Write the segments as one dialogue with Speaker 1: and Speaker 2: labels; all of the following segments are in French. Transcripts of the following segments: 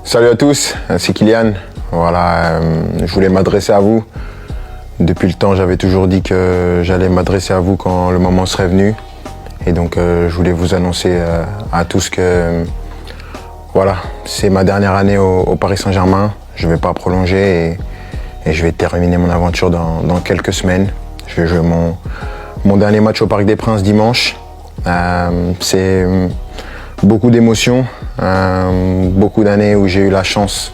Speaker 1: Salut à tous, c'est Kylian. Voilà, je voulais m'adresser à vous. Depuis le temps, j'avais toujours dit que j'allais m'adresser à vous quand le moment serait venu. Et donc, je voulais vous annoncer à tous que voilà, c'est ma dernière année au Paris Saint-Germain. Je ne vais pas prolonger et je vais terminer mon aventure dans quelques semaines. Je vais jouer mon dernier match au Parc des Princes dimanche. C'est beaucoup d'émotions, beaucoup d'années où j'ai eu la chance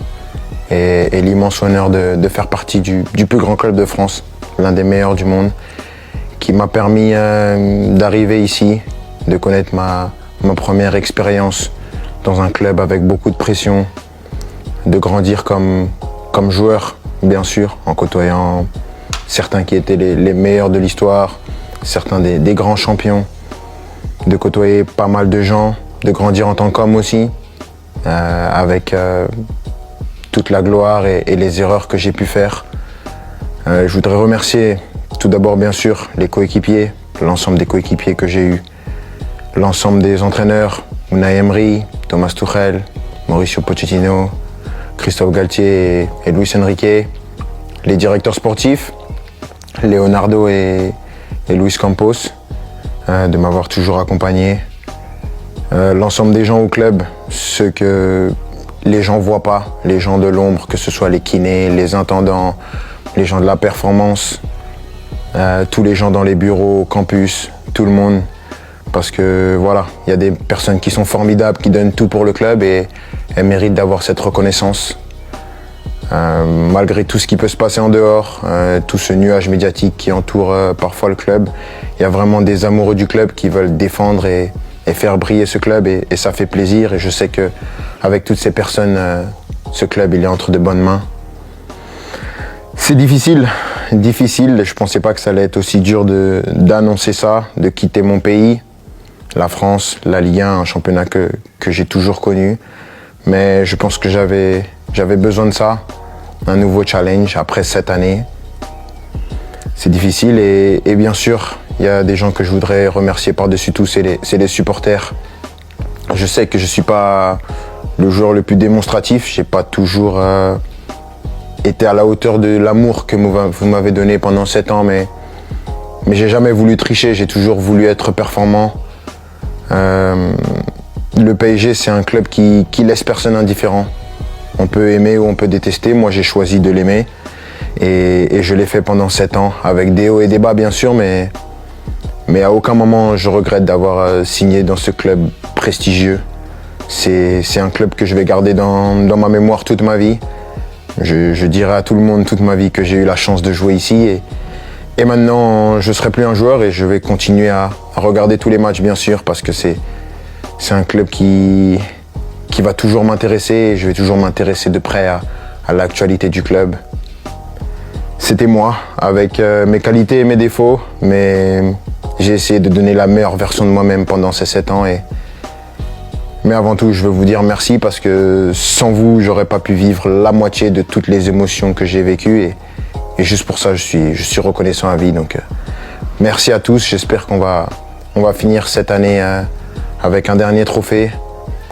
Speaker 1: et l'immense honneur de faire partie du plus grand club de France, l'un des meilleurs du monde, qui m'a permis d'arriver ici, de connaître ma première expérience dans un club avec beaucoup de pression, de grandir comme joueur, bien sûr, en côtoyant certains qui étaient les meilleurs de l'histoire, certains des grands champions, de côtoyer pas mal de gens, de grandir en tant qu'homme aussi, avec toute la gloire et les erreurs que j'ai pu faire. Je voudrais remercier tout d'abord bien sûr les coéquipiers, l'ensemble des coéquipiers que j'ai eus, l'ensemble des entraîneurs, Unai Emery, Thomas Tuchel, Mauricio Pochettino, Christophe Galtier et Luis Enrique, les directeurs sportifs, Leonardo et Luis Campos, de m'avoir toujours accompagné. L'ensemble des gens au club, ceux que les gens ne voient pas, les gens de l'ombre, que ce soit les kinés, les intendants, les gens de la performance, tous les gens dans les bureaux, campus, tout le monde. Parce que voilà, il y a des personnes qui sont formidables, qui donnent tout pour le club et elles méritent d'avoir cette reconnaissance. Malgré tout ce qui peut se passer en dehors, tout ce nuage médiatique qui entoure parfois le club, il y a vraiment des amoureux du club qui veulent défendre et faire briller ce club et ça fait plaisir. Et je sais qu'avec toutes ces personnes, ce club il est entre de bonnes mains. C'est difficile. Je ne pensais pas que ça allait être aussi dur d'annoncer ça, de quitter mon pays, la France, la Ligue 1, un championnat que j'ai toujours connu. Mais je pense que j'avais besoin de ça, un nouveau challenge après 7 années. C'est difficile et bien sûr, il y a des gens que je voudrais remercier par-dessus tout, c'est les supporters. Je sais que je ne suis pas le joueur le plus démonstratif, je n'ai pas toujours été à la hauteur de l'amour que vous m'avez donné pendant 7 ans, mais je n'ai jamais voulu tricher, j'ai toujours voulu être performant. Le PSG, c'est un club qui laisse personne indifférent. On peut aimer ou on peut détester, moi j'ai choisi de l'aimer et je l'ai fait pendant 7 ans, avec des hauts et des bas bien sûr, mais à aucun moment je regrette d'avoir signé dans ce club prestigieux. C'est un club que je vais garder dans ma mémoire toute ma vie. Je dirai à tout le monde toute ma vie que j'ai eu la chance de jouer ici et maintenant je ne serai plus un joueur et je vais continuer à regarder tous les matchs bien sûr parce que c'est un club qui va toujours m'intéresser et je vais toujours m'intéresser de près à l'actualité du club. C'était moi, avec mes qualités et mes défauts, mais j'ai essayé de donner la meilleure version de moi-même pendant ces 7 ans. Mais avant tout, je veux vous dire merci parce que sans vous, j'aurais pas pu vivre la moitié de toutes les émotions que j'ai vécues et juste pour ça, je suis reconnaissant à vie. Donc, merci à tous. J'espère qu'on va finir cette année avec un dernier trophée.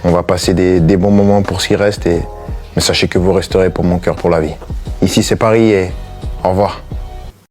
Speaker 1: On va passer des bons moments pour ce qui reste mais sachez que vous resterez pour mon cœur pour la vie. Ici, c'est Paris et au revoir.